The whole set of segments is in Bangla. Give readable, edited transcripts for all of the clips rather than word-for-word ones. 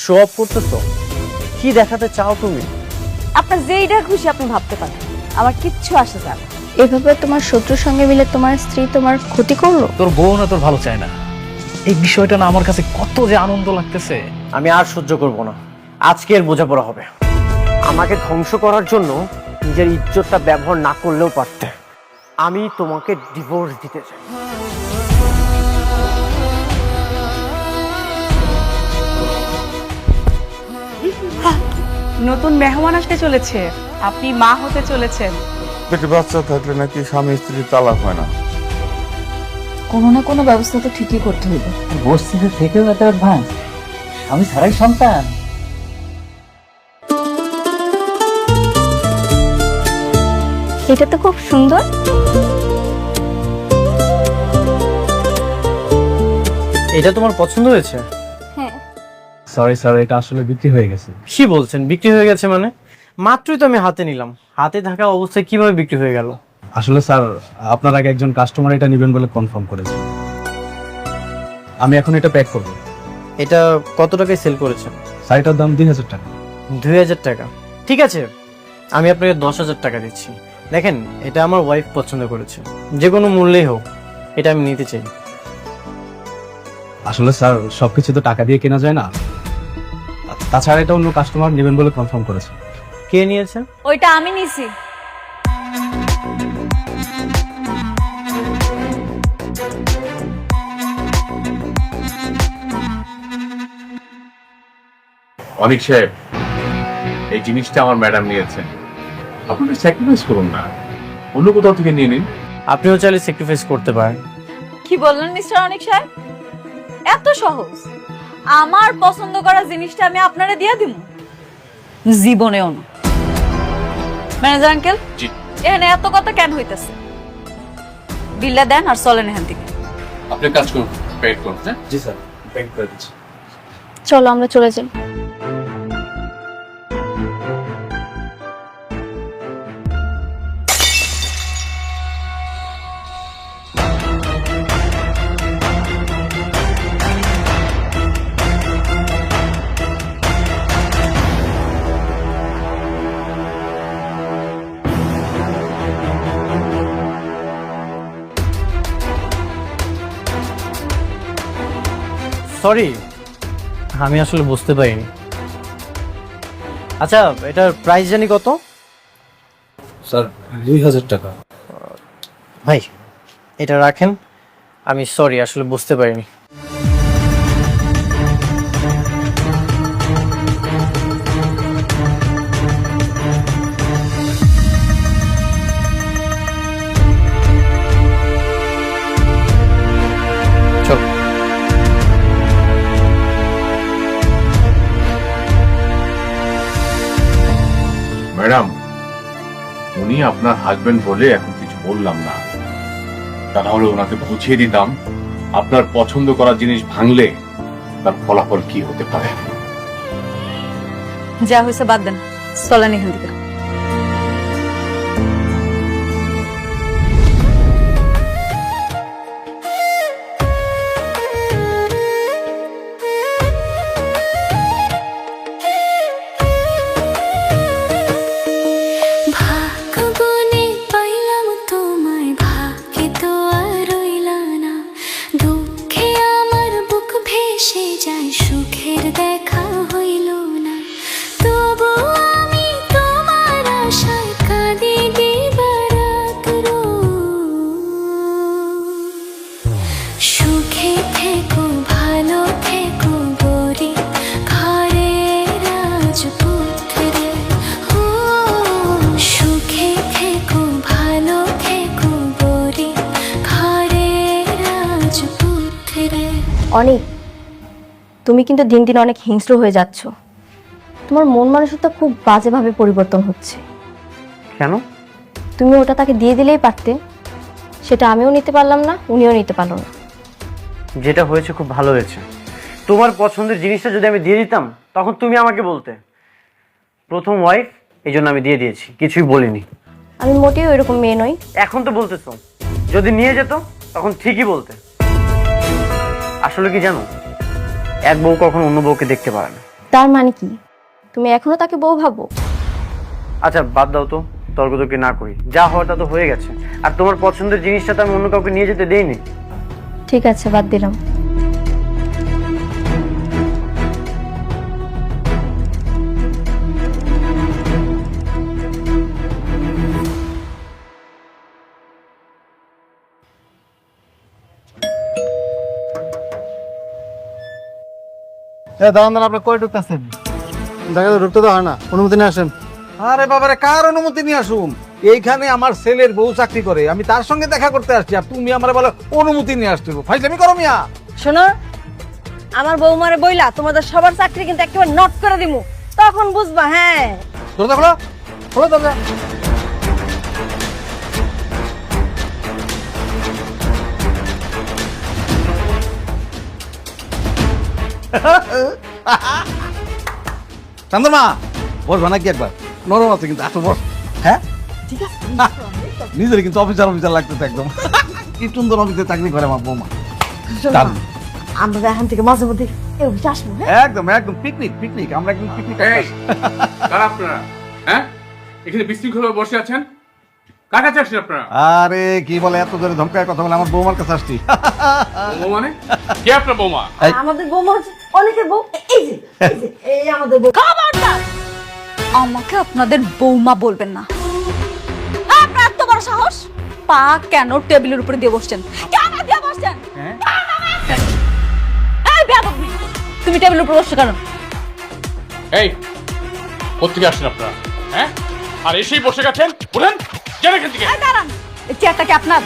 শো অফ করতেছো? কি দেখাতে চাও তুমি? আপনার যেইটা খুশি আপনি ভাবতে পারেন, আমার কিচ্ছু আসে যায় না। এভাবে তোমার শত্রুর সঙ্গে মিলে তোমার স্ত্রী তোমার ক্ষতি করলো? তোর বউ না তোর ভালো চায় না, এই বিষয়টা না আমার কাছে কত যে আনন্দ লাগতেছে। আমি আর সহ্য করব না, আজকে এর বোঝাপড়া হবে। আমাকে ধ্বংস করার জন্য নিজের ইজ্জতটা ব্যবহার না করলেও পারতে। আমি তোমাকে ডিভোর্স দিতে চাই। নতুন মেহমান আসতে চলেছে, আপনি মা হতে চলেছেন। পেটে বাচ্চা থাকলে নাকি স্বামী স্ত্রী তালাক হয় না। কোনো না কোনো ব্যবস্থা তো ঠিকই করতে হইবে। বস্তিতে থেকেও এত অ্যাডভান্স, আমি ছাড়াই সন্তান। এটা তো খুব সুন্দর। এটা তোমার পছন্দ হয়েছে? হ্যাঁ। সরি স্যার, এটা আসলে বিক্রি হয়ে গেছে। কি বলছেন বিক্রি হয়ে গেছে মানে? মাত্রই তো আমি হাতে নিলাম, হাতে থাকা অবস্থায় কিভাবে বিক্রি হয়ে গেল? আসলে স্যার, আপনার আগে একজন কাস্টমার এটা নেবেন বলে কনফার্ম করেছে। আমি এখন এটা প্যাক করব। এটা কত টাকায় সেল করেছেন? শাড়িটার দাম 2000 টাকা। 2000 টাকা? ঠিক আছে, আমি আপনাকে 10,000 টাকা দিচ্ছি। দেখেন, এটা আমার ওয়াইফ পছন্দ করেছে, যে কোনো মূল্যেই হোক এটা আমি নিতে চাই। আসলে স্যার, সবকিছু তো টাকা দিয়ে কেনা যায় না, তাছাড়া এটা অন্য কাস্টমার নেবেন বলে কনফার্ম করেছে। কে নিয়েছে? ওইটা আমি নিছি। অনিক সাহেব, এই জিনিসটা আমার ম্যাডাম নিয়েছে, আপনি স্যাক্রিফাইস করুন না, অন্য কোথাও থেকে নিয়ে নিন। আপনিও চাইলে স্যাক্রিফাইস করতে পারেন। কি বললেন মিস্টার অনিক সাহেব? এত সহজ? আমার পছন্দ করা জিনিসটা আমি আপনারে দিয়ে দিব? জীবনেও না। ম্যানেজার আঙ্কেল, জি। এখানে এত কথা কেন হইতাছে? বিলটা দেন আর চলেন এখান থেকে। আপনি কাজ করুন, পেড করুন। হ্যাঁ, জি স্যার, প্যাক করে দিচ্ছি। চলো আমরা চলে যাই। সরি, আমি আসলে বুঝতে পারিনি। আচ্ছা, এটার প্রাইস জানি কত? স্যার 2000 টাকা। ভাই, এটা রাখেন। আমি সরি, আসলে বুঝতে পারিনি। চল। ম্যাডাম, উনি আপনার হাজবেন্ড বলে এখন কিছু বললাম না, তা না হলে ওনাকে বুঝিয়ে দিতাম আপনার পছন্দ করা জিনিস ভাঙলে তার ফলাফল কি হতে পারে। যা হয়েছে বাদ দেন, চলেন এখান থেকে। অনেক, তুমি কিন্তু দিন দিন অনেক হিংস্র হয়ে যাচ্ছ। তোমার মন মানসিকতা খুব বাজেভাবে পরিবর্তন হচ্ছে। কেন? তুমি ওটা তাকে দিয়ে দিলেই পারতে, সেটা আমিও নিতে পারলাম না, উনিও নিতে পারলো না। যেটা হয়েছে খুব ভালো হয়েছে। তোমার পছন্দের জিনিসটা যদি আমি দিয়ে দিতাম, তখন তুমি আমাকে বলতে প্রথম ওয়াইফ, এই জন্য আমি দিয়ে দিয়েছি, কিছুই বলিনি। আমি মোটেও এরকম মেয়ে নই। এখন তো বলতেছো, যদি নিয়ে যেত তখন ঠিকই বলতে। আসলে কি জানো, এক বউ কখনো অন্য বউকে দেখতে পারে না। তার মানে কি তুমি এখনো তাকে বউ ভাবো? আচ্ছা বাদ দাও তো, তর্কতর্কি না করি, যা হওয়ার তা তো হয়ে গেছে। আর তোমার পছন্দের জিনিসটা তো আমি অন্য কাউকে নিয়ে যেতে দেইনি। ঠিক আছে, বাদ দিলাম। দাঁড়ান দাঁড়ান, আপনি কই ঢুকতেছেন? দেখা তো ঢুকতে তো হয় না, অনুমতি নিয়ে আসেন। আরে বাবারে, কার অনুমতি নিয়ে আসুন? এইখানে আমার ছেলের বউ চাকরি করে, আমি তার সঙ্গে দেখা করতে আসছি, আর তুমি আমার বলো অনুমতি নিয়ে আসতে? ফাইজলামি করো মিয়া। শোনো, আমার বৌমারে বইলা তোমাদের সবার চাকরি কিন্তু একেবারে নট করে দিমু, তখন বুঝবা। হ্যাঁ, দরজা খোলো, খোলো দরজা। চন্দ্রমা, বসবা নাকি একবার? নরম আছে কিন্তু, আসো বস। হ্যাঁ ঠিক আছে। নিজের কিন্তু অফিসার অফিসার লাগতেছে একদম। কি সুন্দর অফিসে চাকরি করে আমার বৌমা। দারুণ। আমরা এখান থেকে মাঝে মধ্যে এই অফিসে আসবো। একদম একদম পিকনিক পিকনিক, আমরা একদম পিকনিক। কারা আপনারা? হ্যাঁ, এখানে বিশৃঙ্খল ভাবে বসে আছেন, কার কাছে আসছেন আপনারা? আরে কি বলে, এত জোরে ধমকায় কথা বলে, আমার বৌমার কাছে আসছি। বৌমা মানে কে? আপনার বৌমা? আমাদের বৌমা হচ্ছে অনেকের বউ। এই যে এই আমাদের বউ। খবরদার আমাকে আপনাদের বৌমা বলবেন না। আপনার এত বড় সাহস, পা কেন টেবিলের উপরে দিয়ে বসছেন? কেন দিয়ে বসছেন? এই বেয়াদব মেয়ে, তুমি টেবিলের উপরে বসছো কেন? এই কোত্থেকে আসছেন আপনারা? হ্যাঁ, আর এসেই বসে গেছেন? উঠেন, যান এখান থেকে। এই দাঁড়ান, এই চেয়ারটা কি আপনার?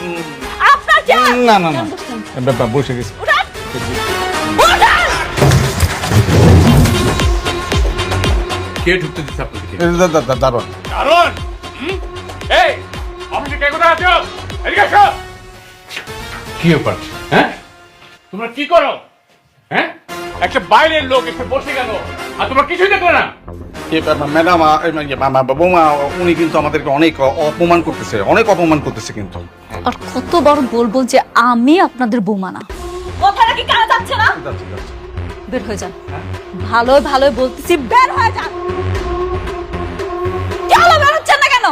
আপনার চেয়ার? না না না, বসে গেছি। উঠেন, উঠেন। কে ঢুকতে দিচ্ছে আপনাদেরকে? দারুণ। কারণ এই অফিসে কে কোথায় আছো? এদিকে আসো। কি ব্যাপার? হ্যাঁ, তোমরা কি করো? হ্যাঁ, একটা বাইরের লোক এসে বসে গেল আর তোমরা কিছুই দেখলে না। ম্যাডাম, বৌমা উনি কিন্তু আমাদেরকে অনেক অপমান করতেছে, অনেক অপমান করতেছে কিন্তু। আর কতবার বলবো যে আমি আপনাদের বৌমা না? কথাটা কি কানে যাচ্ছে না? বের হয়ে যান। ভালো ভালো বলতেছি, বের হয়ে যান। কেন বের হচ্ছেন না কেন?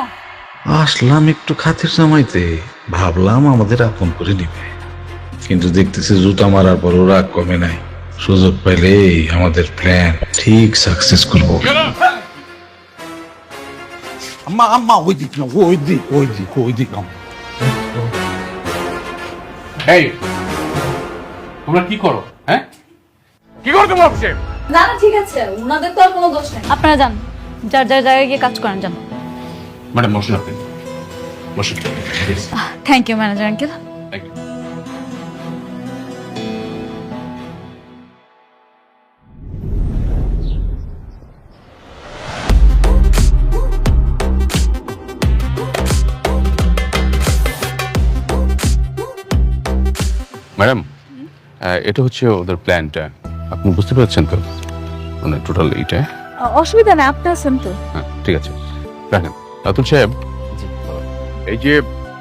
আসলাম একটু খাতির জামাইতে, ভাবলাম আমাদের আপন করে নিবে, কিন্তু দেখতেছি জুতা মারার পর ওরা কমে নাই। সুযোগ পাইলে আমাদের প্ল্যান ঠিক সাকসেস করবো। আম্মা আম্মা, ওই দিক না, ওই দিক ওই দিক ওই দিক। এই তোমরা কি করো? হ্যাঁ, কি করো তোমরা অফিসে? না না, ঠিক আছে, ওনাদের তো আর কোনো দোষ নেই। আপনারা যান, যার যার জায়গায় গিয়ে কাজ করেন, যান। ম্যাডাম বসুন, আপনি বসুন। Thank you manager uncle. Thank you. Madam, এটা হচ্ছে ওদের প্ল্যানটা, আপনি বুঝতে পারছেন তো? মানে টোটাল এইটা। অসুবিধা নেই, আপনি আছেন তো। হ্যাঁ ঠিক আছে, রাখেন। রাতুল সাহেব, এই যে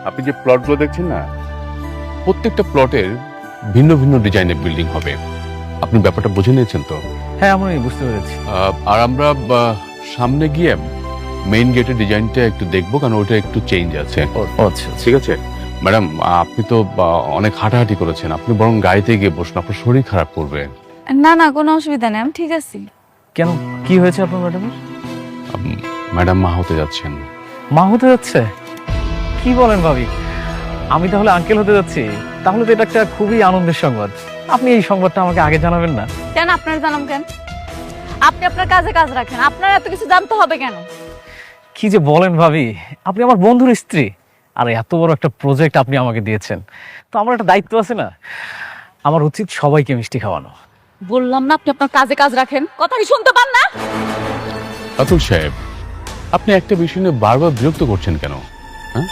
আপনি যে প্লটগুলো দেখছেন না, প্রত্যেকটা প্লটের ভিন্ন ভিন্ন ডিজাইনের বিল্ডিং হবে। আপনি ব্যাপারটা বুঝে নিয়েছেন তো? হ্যাঁ, আমি বুঝতে পেরেছি। আর আমরা সামনে গিয়ে মেইন গেটের ডিজাইনটা একটু দেখবো, কারণ ওটা একটু চেঞ্জ আছে। আচ্ছা, ঠিক আছে ম্যাডাম, আপনি তো অনেক হাঁটাহাঁটি করেছেন, আপনি বরং গাড়িতে গিয়ে বসুন, আপনার শরীর খারাপ করবে। না না, কোনো অসুবিধা নেই, আমি ঠিক আছি। কেন, কি হয়েছে আপনার ম্যাডামের? ম্যাডাম মা হতে যাচ্ছেন। মা হতে যাচ্ছে? কি বলেন ভাবি, আমি তাহলে আঙ্কেল হতে যাচ্ছি? তাহলে তো এটা একটা খুবই আনন্দের সংবাদ। আপনি এই সংবাদটা আমাকে আগে জানাবেন না? কেন আপনার জানাম কেন? আপনি আপনার কাজে কাজ রাখেন, আপনার এত কিছু জানতে হবে কেন? কি যে বলেন ভাবি, আপনি আমার বন্ধুর স্ত্রী, আর এত বড় একটা প্রজেক্ট আপনি আমাকে দিয়েছেন, তো আমার একটা দায়িত্ব আছে না? আমার উচিত সবাইকে মিষ্টি খাওয়ানো। বললাম না আপনি আপনার কাজে কাজ রাখেন, কথা কি শুনতে পান না? রাতুল সাহেব, আপনি একটা বিষয় নিয়ে বারবার বিরক্ত করছেন কেন? হ্যাঁ,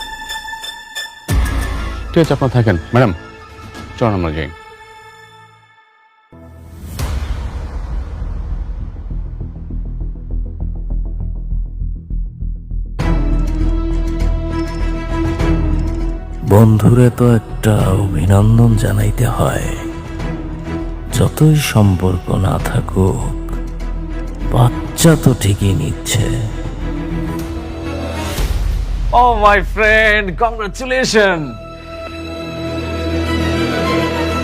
ঠিক আছে, আপনার থাকেন। ম্যাডাম চলুন আমরা যাই। বন্ধুরে তো একটা অভিনন্দন জানাইতে হয়, যতই সম্পর্ক না থাকুক, বাচ্চা তো ঠিকই নিচ্ছে। ও মাই ফ্রেন্ড, কংগ্রাচুলেশন।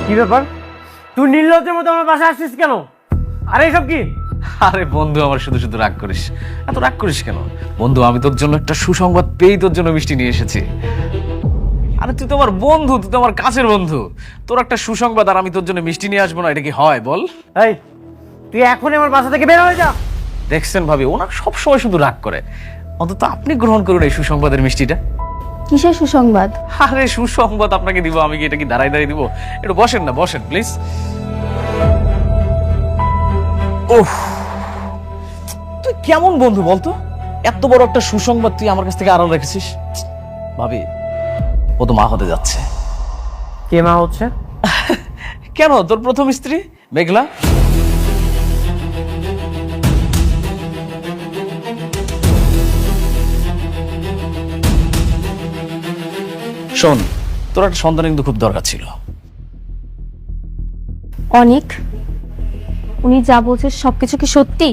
কি ব্যাপার, তুই নির্লজ্জের মতো আমার বাসায় আসছিস কেন? আরে এসব কি? আরে বন্ধু, আমার শুধু শুধু রাগ করিস, এত রাগ করিস কেন বন্ধু? আমি তোর জন্য একটা সুসংবাদ পেয়েই তোর জন্য মিষ্টি নিয়ে এসেছি। আরে তুই তো আমার বন্ধু, তুই তো আমার কাছের বন্ধু, তোর একটা সুসংবাদ আর আমি তোর জন্য মিষ্টি নিয়ে আসবো না, এটা কি হয় বল? এই, তুই এখনই আমার বাসা থেকে বের হয়ে যা। দেখছেন ভাবি, ওনার সবসময় শুধু রাগ করে, অন্তত আপনি গ্রহণ করুন এই সুসংবাদের মিষ্টিটা। কিসের সুসংবাদ? আরে সুসংবাদ আপনাকে দিব আমি, কি এটা কি দাঁড়াই দাঁড়িয়ে দিব? একটু বসেন না, বসেন প্লিজ। ওহ, তুই কেমন বন্ধু বলতো? এত বড় একটা সুসংবাদ তুই আমার কাছ থেকে আড়াল রেখেছিস। ভাবি, ও তো মা হতে যাচ্ছে। কে মা হচ্ছে? কেন, তোর প্রথম স্ত্রী মেঘলা। শোন, তোর একটা সন্তান কিন্তু খুব দরকার ছিল। অনেক, উনি যা বলছে সবকিছু কি সত্যি?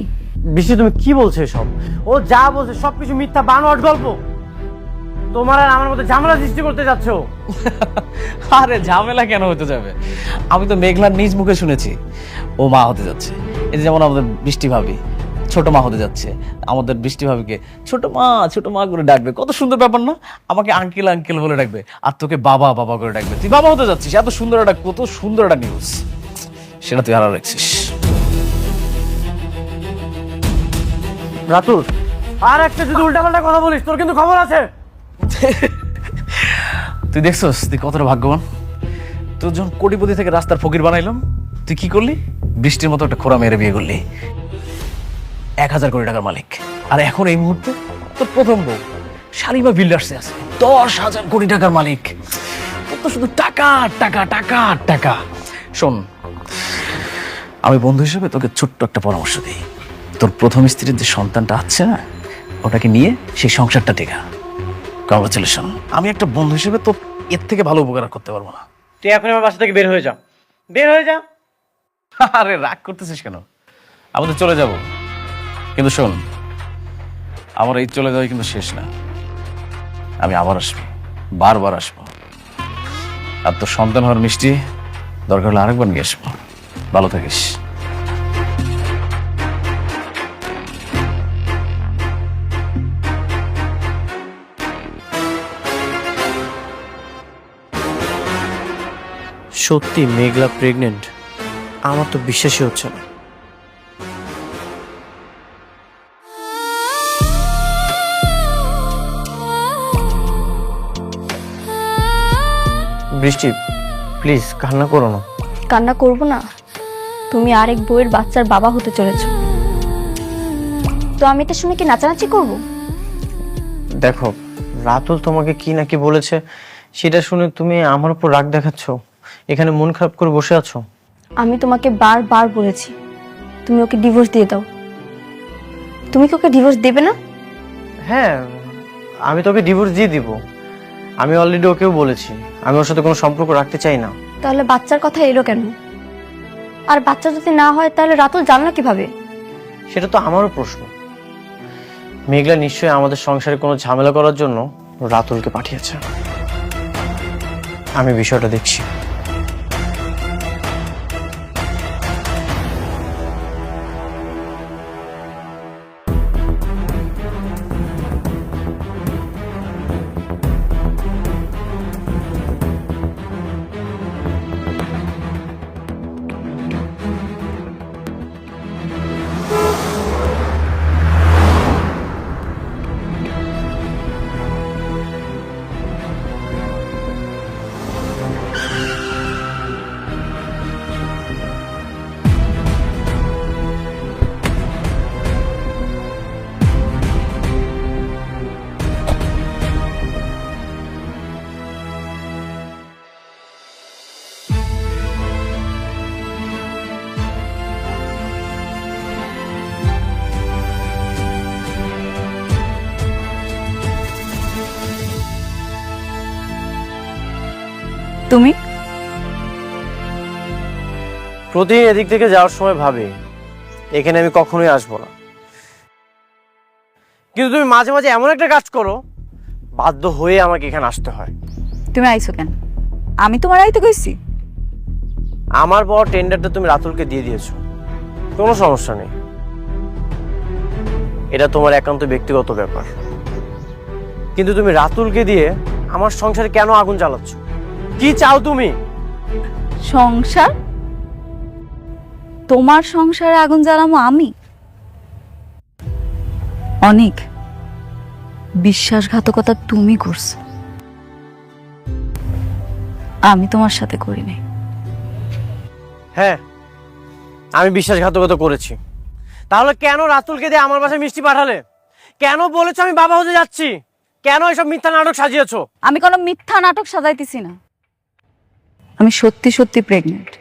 বৃষ্টি, তুমি কি বলছো এসব? ও যা বলছে সবকিছু মিথ্যা, বানোয়াট গল্প। তোমার আর আমার মধ্যে ঝামেলা সৃষ্টি করতে যাচ্ছ। আরে ঝামেলা কেন হতে যাবে? আমি তো মেঘলার নিজ মুখে শুনেছি ও মা হতে যাচ্ছে। এই যে যেমন আমাদের বৃষ্টি ভাবি ছোট মা হতে যাচ্ছে, আমাদের বৃষ্টি ভাবিকে ছোট মা করে ডাকবে। কত সুন্দর ব্যাপার না? আমাকে আঙ্কেল আঙ্কেল বলে ডাকবে, আর তোকে বাবা বাবা করে ডাকবে। তুই বাবা হতে যাচ্ছিস, এত সুন্দর একটা, কত সুন্দর একটা নিউজ, সেটা তুই হারা রাখছিস। রাতুল, আর একটা যদি উল্টাপাল্টা কথা বলিস তোর কিন্তু খবর আছে। তুই দেখছস তুই কতটা ভাগ্যবান? তোর যখন কোটিপতি থেকে রাস্তার ফকির বানাইলাম, তুই কি করলি? বৃষ্টির মতো একটা খোরা মেরে বিয়ে করলি, 1000 কোটি টাকার মালিক। আর এখন এই মুহূর্তে তোর প্রথম বউ শালিমা বিল্ডার্সে আছে, 10,000 কোটি টাকার মালিক। তোর তো শুধু টাকা টাকা টাকা টাকা। শোন, আমি বন্ধু হিসেবে তোকে ছোট্ট একটা পরামর্শ দিই। তোর প্রথম স্ত্রীর যে সন্তানটা আছে না, ওটাকে নিয়ে সেই সংসারটা টেকা। কংগ্রাচুলেশন। আমি একটা বন্ধু হিসেবে তো এর থেকে ভালো উপকার করতে পারবো না। তুই এখন আমার বাসা থেকে বের হয়ে যা, বের হয়ে যা। আরে রাগ করতেছিস কেন? আমি তো চলে যাব, কিন্তু শোন, আমার এই চলে যাওয়াই কিন্তু শেষ না। আমি আবার আসবো, বারবার আসবো। আর তোর সন্তান হওয়ার মিষ্টি দরকার হলে আরেকবার নিয়ে আসবো। ভালো থাকিস। সত্যি মেঘলা প্রেগনেন্ট? আমার তো বিশ্বাসই হচ্ছে না। বৃষ্টি, প্লিজ কান্না করো না। কান্না করব না? তুমি আরেক বউয়ের বাচ্চার বাবা হতে চলেছ, তো আমি এটা শুনে কি নাচানাচি করব? দেখো, রাতুল তোমাকে কি নাকি বলেছে, সেটা শুনে তুমি আমার উপর রাগ দেখাচ্ছ, এখানে মন খারাপ করে বসে আছো। আমি তোমাকে বারবার বলেছি তুমি ওকে ডিভোর্স দিয়ে দাও। তুমি কি ওকে ডিভোর্স দেবে না? হ্যাঁ, আমি তোকে ডিভোর্স দিয়ে দিব। আমি অলরেডি ওকেও বলেছি আমি ওর সাথে কোনো সম্পর্ক রাখতে চাই না। তাহলে বাচ্চার কথা এলো কেন? আর বাচ্চা যদি না হয় তাহলে রাতুল জানলো কিভাবে? সেটা তো আমারও প্রশ্ন। মেঘলা নিশ্চয়ই আমাদের সংসারে কোনো ঝামেলা করার জন্য রাতুলকে পাঠিয়েছে। আমি বিষয়টা দেখছি। তুমি প্রতিদিন এদিক থেকে যাওয়ার সময় ভাবি এখানে আমি কখনোই আসবো না, কিন্তু তুমি মাঝে মাঝে এমন একটা কাজ করো, বাধ্য হয়ে আমাকে এখানে আসতে হয়। তুমি আইছো কেন? আমি তোমার আইতে কইছি? আমার বড় টেন্ডারটা তুমি রাতুলকে দিয়ে দিয়েছো, কোনো সমস্যা নেই, এটা তোমার একান্ত ব্যক্তিগত ব্যাপার। কিন্তু তুমি রাতুলকে দিয়ে আমার সংসারে কেন আগুন জ্বালাচ্ছ? কি চাও তুমি? সংসার? তোমার সংসারে আগুন জ্বালামো আমি? অনেক বিশ্বাসঘাতকতা তুমি করছো, আমি তোমার সাথে করিনি। হ্যাঁ, আমি বিশ্বাসঘাতকতা করেছি। তাহলে কেন রাতুলকে দিয়ে আমার বাসায় মিষ্টি পাঠালে? কেন বলেছো আমি বাবা হতে যাচ্ছি? কেন এসব মিথ্যা নাটক সাজিয়েছো? আমি কোনো মিথ্যা নাটক সাজাইতেছি না, আমি সত্যি সত্যি প্রেগনেন্ট,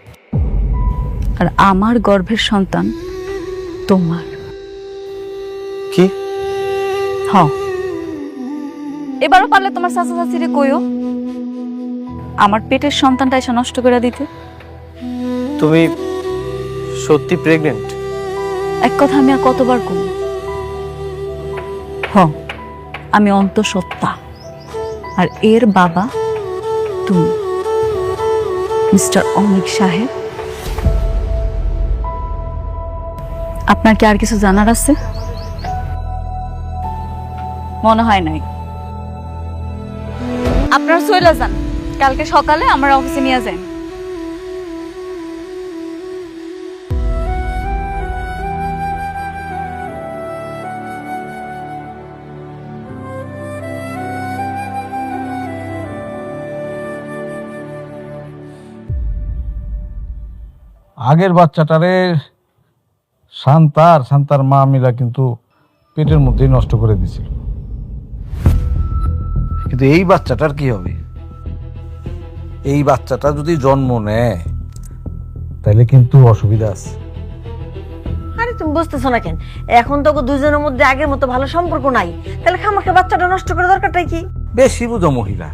আর আমার গর্ভের সন্তান তোমার। কি? হ্যাঁ, এবারও পারলে তোমার চাচা চাচিরে কইও আমার পেটের সন্তানটা এসে নষ্ট করে দিতে। তুমি সত্যি প্রেগনেন্ট? এক কথা আমি আর কতবার কম। হ্যাঁ, আমি অন্তঃসত্ত্বা, আর এর বাবা তুমি, মিস্টার অনিক সাহেব। আপনার কি আর কিছু জানার আছে? মনে হয় নাই। আপনার চলে যান, কালকে সকালে আমার অফিসে নিয়ে যান। আগের বাচ্চাটারে শান্তার মা মিলা কিন্তু পেটের মধ্যেই নষ্ট করে দিছিল, কিন্তু এই বাচ্চাটার কি হবে? এই বাচ্চাটা যদি জন্ম নেয় তাহলে কিন্তু অসুবিধা আছে। আরে তুমি বুঝতেছো না কেন? এখন তো দুজনের মধ্যে আগের মতো ভালো সম্পর্ক নাই, তাহলে খামাখা বাচ্চাটা নষ্ট করে দরকারটাই কি? বেশি বুঝো মহিলা।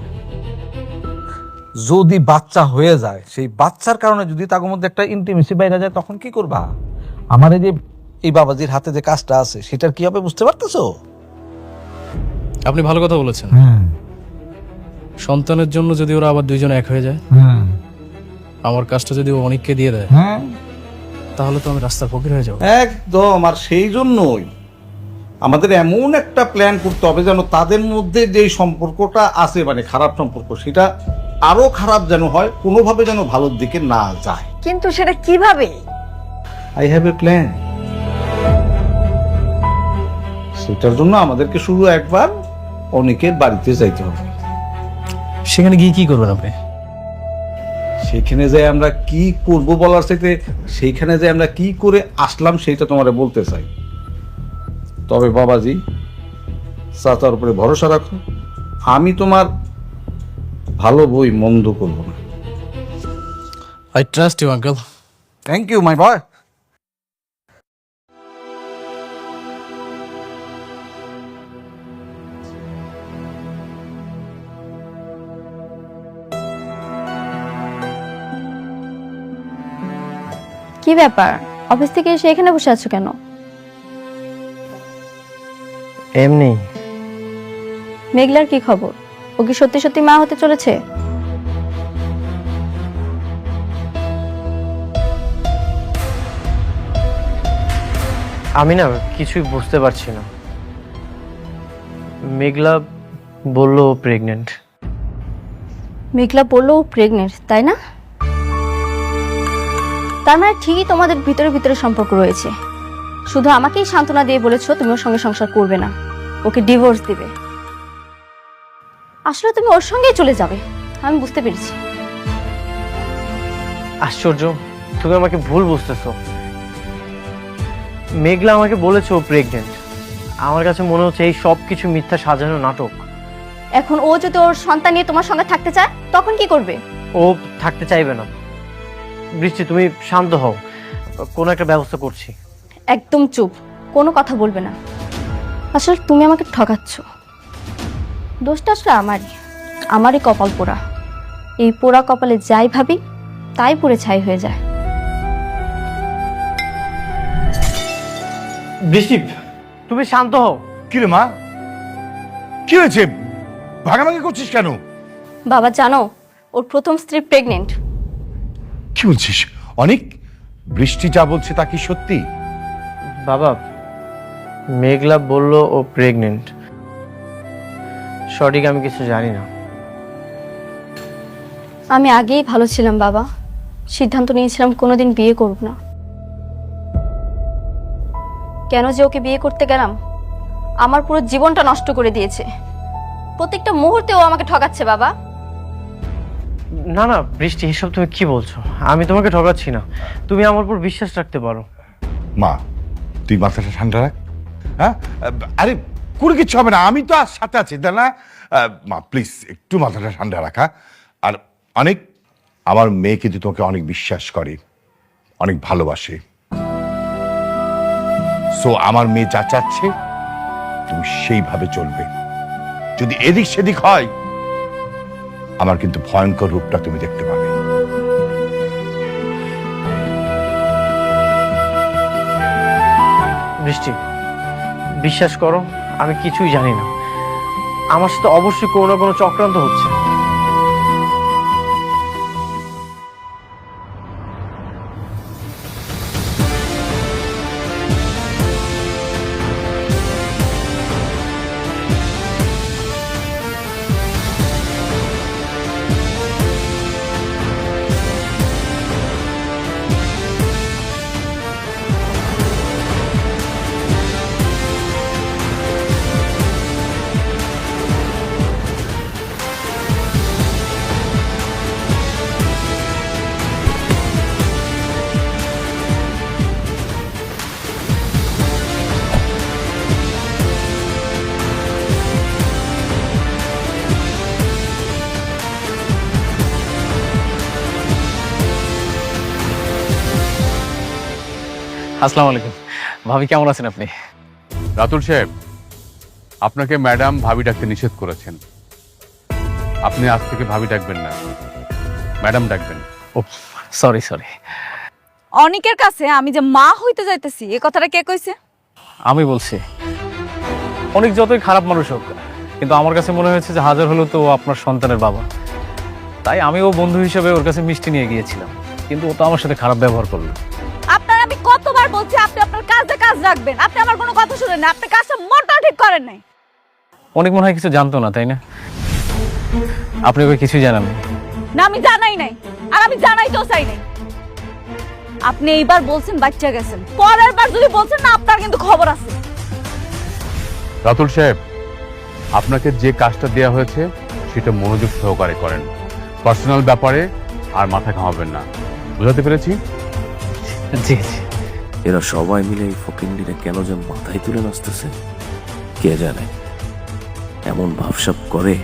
যদি বাচ্চা হয়ে যায়, সেই বাচ্চার কারণে যদি তার মধ্যে একটা ইন্টিমেসি বাইরে যায়, তখন কি করবা? আমার এই যে এই বাবাজির হাতে যে কাজটা আছে, সেটার কি হবে বুঝতে পারতেছো? আপনি ভালো কথা বলেছেন। সন্তানের জন্য যদি ওরা আবার দুইজন এক হয়ে যায়, আমার কাজটা যদি ও অনেককে দিয়ে দেয়, তাহলে তো আমি রাস্তার ফকির হয়ে যাবো। একদম। আর সেই জন্যই আমাদের এমন একটা প্ল্যান করতে হবে যেন তাদের মধ্যে যে সম্পর্কটা আছে, মানে খারাপ সম্পর্ক, সেটা আরো খারাপ যেন হয়, কোনোভাবে যেন ভালোর দিকে না যায়। কিন্তু সেটা কিভাবে? I have a plan. সেটার জন্য আমাদেরকে শুধু একবার অনেকের বাড়িতে যাইতে হবে। সেখানে গিয়ে কি করবেন আপনি? সেখানে যে আমরা কি করব বলার চাইতে সেইখানে যে আমরা কি করে আসলাম সেটা তোমারে বলতে চাই। তবে বাবাজি, চাচার উপরে ভরসা রাখো, আমি তোমার ভালো বই মন্দ করব না। I trust you uncle. Thank you my boy. কি ব্যাপার, অফিস থেকে এসে এখানে বসে আছো কেন? এমনি। মেঘলার কি খবর? ও কি সত্যি সত্যি মা হতে চলেছে? আমি না কিছুই বুঝতে পারছি না। মেঘলা বলল ও প্রেগনেন্ট। মেঘলা বললো ও প্রেগনেন্ট, তাই না? তার মানে ঠিকই তোমাদের ভিতরে ভিতরে সম্পর্ক রয়েছে। শুধু আমাকেই সান্ত্বনা দিয়ে বলেছো তুমি ওর সঙ্গে সংসার করবে না, ওকে ডিভোর্স দিবে। আসলে তুমি ওর সঙ্গেই চলে যাবে, আমি বুঝতে পেরেছি। আশ্চর্য, তুমি আমাকে ভুল বুঝতেছো। মেঘলা আমাকে বলেছে ও প্রেগনেন্ট। আমার কাছে মনে হচ্ছে এই সব কিছু মিথ্যা সাজানো নাটক। এখন ও যদি ওর সন্তান নিয়ে তোমার সঙ্গে থাকতে চায়, তখন কি করবে? ও থাকতে চাইবে না। বৃষ্টি, তুমি শান্ত হও, কোনো একটা ব্যবস্থা করছি। একদম চুপ, কোনো কথা বলবে না। আসলে তুমি আমাকে ঠকাচ্ছ। দোষটা আসলে আমারই কপাল পোড়া। এই পোড়া কপালে যাই ভাবি তাই পুড়ে ছাই হয়ে যায়। বৃষ্টি, তুমি শান্ত হও। কিরে মা, কি হয়েছে? ভাগাভাগি করছিস কেন? বাবা জানো, ওর প্রথম স্ত্রী প্রেগনেন্ট। কি বলছিস? অনেক বৃষ্টি যা বলছে তা কি সত্যি? বাবা, মেঘলা বলল ও প্রেগনেন্ট। সঠিক আমি কিছু জানি না। আমি আগেই ভালো ছিলাম বাবা, সিদ্ধান্ত নিয়েছিলাম কোনোদিন বিয়ে করব না। কেন যে ওকে বিয়ে করতে গেলাম, আমার পুরো জীবনটা নষ্ট করে দিয়েছে। প্রত্যেকটা মুহূর্তে ও আমাকে ঠকাচ্ছে বাবা। না না বৃষ্টি, এসব তুমি কি বলছো? আমি তোমাকে ঠকাচ্ছি না, তুমি আমার উপর বিশ্বাস রাখতে পারো। মা, তুই মাথাটা ঠান্ডা রাখ। হ্যাঁ, আরে কোনো কিছু হবে না, আমি তো আর সাথে আছি, তাই না? মা প্লিজ একটু মাথাটা ঠান্ডা রাখা। আর অনেক, আমার মেয়ে কিন্তু তোমাকে অনেক বিশ্বাস করে, অনেক ভালোবাসে। সো আমার মেয়ে যা চাচ্ছে তুমি সেইভাবে চলবে। যদি এদিক সেদিক হয়, আমার কিন্তু ভয়ঙ্কর রূপটা তুমি দেখতে পাবে। বৃষ্টি, বিশ্বাস করো আমি কিছুই জানি না। আমার সাথে অবশ্যই কোনো না কোনো চক্রান্ত হচ্ছে। আসসালামু আলাইকুম। ভাবি কেমন আছেন আপনি? রাতুল সাহেব, আপনাকে ম্যাডাম ভাবি ডাকতে নিষেধ করেছেন। আপনি আজ থেকে ভাবি ডাকবেন না, ম্যাডাম ডাকবেন। ও সরি সরি। অনেকের কাছে আমি যে মা হইতে যাইতেছি, এ কথাটা কে কইছে? আমি বলছি। অনেক যতই খারাপ মানুষ হোক, কিন্তু আমার কাছে মনে হয়েছে যে হাজার হলেও তো ও আপনার সন্তানের বাবা। তাই আমি ও বন্ধু হিসেবে ওর কাছে মিষ্টি নিয়ে গিয়েছিলাম, কিন্তু ও তো আমার সাথে খারাপ ব্যবহার করলো। আপনার আমি কতবার বলছি আপনি আপনার কাজে কাজ রাখবেন, আপনি আমার কোনো কথা শুনেন না। আপনি কাজটা মোটেও ঠিক করেন নাই। অনেক মনে হয় কিছু জানতো না, তাই না? আপনি ওকে কিছুই জানান না? না, আমি জানাই নাই, আর আমি জানাইতেও চাই নাই। আপনি এইবার বলছেন বাচ্চা গেছেন, পরের বার যদি বলছেন না, আপনার কিন্তু খবর আছে। রাতুল সাহেব, আপনাকে যে কাজটা দেওয়া হয়েছে সেটা মনোযোগ সহকারে করেন। পার্সোনাল ব্যাপারে আর মাথা ঘামাবেন না, বুঝাতে পেরেছি? জি জি। এরা সবাই মিলে এই ফকিন্ডিরে কেন যে মাথায় তুলে নাচতেছে কে জানে। এমন ভাবসাব করে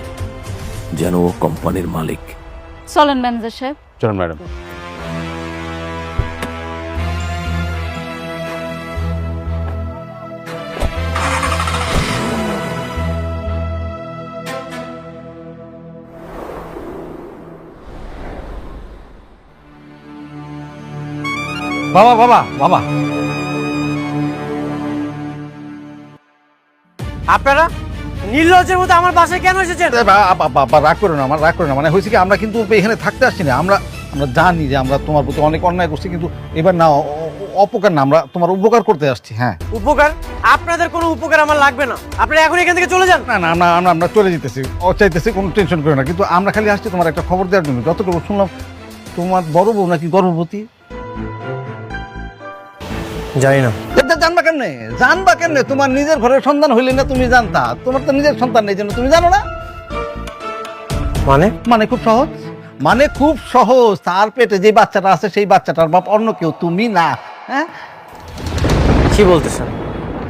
যেন ও কোম্পানির মালিক। চলেন ম্যানেজার সাহেব। চলুন ম্যাডাম। বাবা বাবা বাবা, আপনারা নির্লজ্জের মতো আমার বাসায় কেন এসেছেন? রাগ করো না, আমার রাগ করো না। মানে হয়েছে কি, আমরা কিন্তু এখানে থাকতে আসছি না। আমরা জানি যে আমরা তোমার প্রতি অনেক অন্যায় করছি, কিন্তু এবার না, অপকার না, আমরা তোমার উপকার করতে আসছি। হ্যাঁ, উপকার? আপনাদের কোনো উপকার আমার লাগবে না, আপনারা এখন এখান থেকে চলে যান। না না, আমরা চলে যেতেছি, ও চাইতেছি, কোনো টেনশন করো না। কিন্তু আমরা খালি আসছি তোমার একটা খবর দেওয়ার জন্য। যতটুকু শুনলাম তোমার বড় বউ নাকি গর্ভবতী। জানি না। জানবা কেমনে? জানবা কেমনে? তোমার নিজের ঘরের সন্তান হইলে না তুমি জানতা? তোমার তো নিজের সন্তান নেই, জন্য তুমি জানো না। মানে খুব সহজ, মানে খুব সহজ। তার পেটে যে বাচ্চাটা আছে সেই বাচ্চাটার বাপ অন্য কেউ, তুমি না। হ্যাঁ, কি বলতেছেন?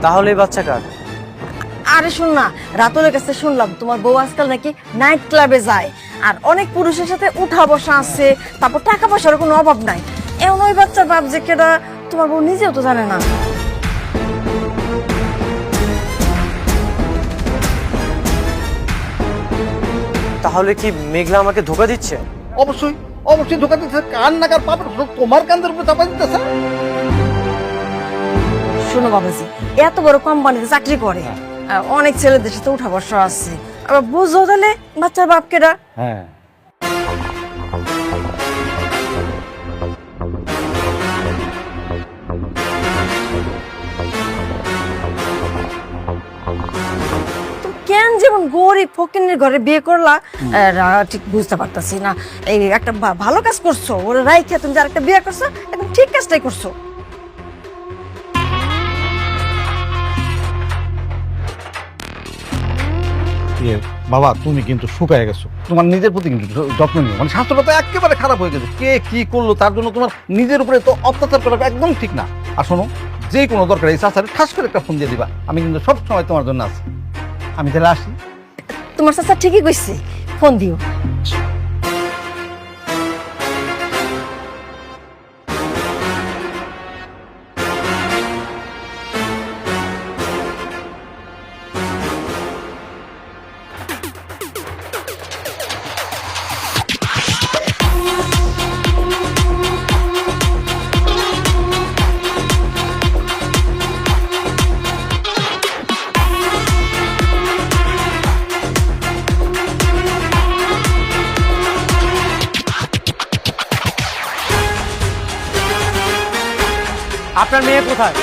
তাহলে এই বাচ্চা কার? আরে শোন না, রাতুলের কাছে শুনলাম তোমার বউ আজকাল নাকি নাইট ক্লাবে যায়, আর অনেক পুরুষের সাথে উঠা বসা আছে, তারপর টাকা পয়সার কোনো অভাব নাই। এমন ওই বাচ্চার বাপ যে কেডা তোমার বউ নিজেও তো জানে না। তাহলে কি মেঘলা আমাকে ধোকা দিচ্ছে? অবশ্যই অবশ্যই ধোকা দিতেছে। কান নাকার পাপড় তোমার কান্দের উপর চাপা দিতেছে। শোনো বাবাজি, এত বড় কোম্পানিতে চাকরি করে, অনেক ছেলেদের সাথে উঠা বসা আছে, আবার বুঝো তাহলে বাচ্চার বাপকেরা। হ্যাঁ কেন যেমন গরিব ফকিনের ঘরে বিয়ে করলা ঠিক বুঝতে পারতাছি না। এই একটা ভালো কাজ করছো, ওরা রাইখে তুমি যার একটা বিয়ে করছো, একদম ঠিক কাজটাই করছো। বাবা তুমি কিন্তু শুকায় গেছো, তোমার নিজের প্রতি কিন্তু যত্ন নিও, মানে স্বাস্থ্যটা তো একেবারে খারাপ হয়ে গেছে। কে কি করলো তার জন্য তোমার নিজের উপরে তো অত্যাচার করা একদম ঠিক না। আর শোনো, যে কোনো দরকার এই চাচারে ঠাস করে একটা ফোন দিয়ে দিবা, আমি কিন্তু সব সময় তোমার জন্য আছি। আমি তাহলে আসি। তোমার চাচা ঠিকই কইছে, ফোন দিও। আপনার মেয়ে কোথায়?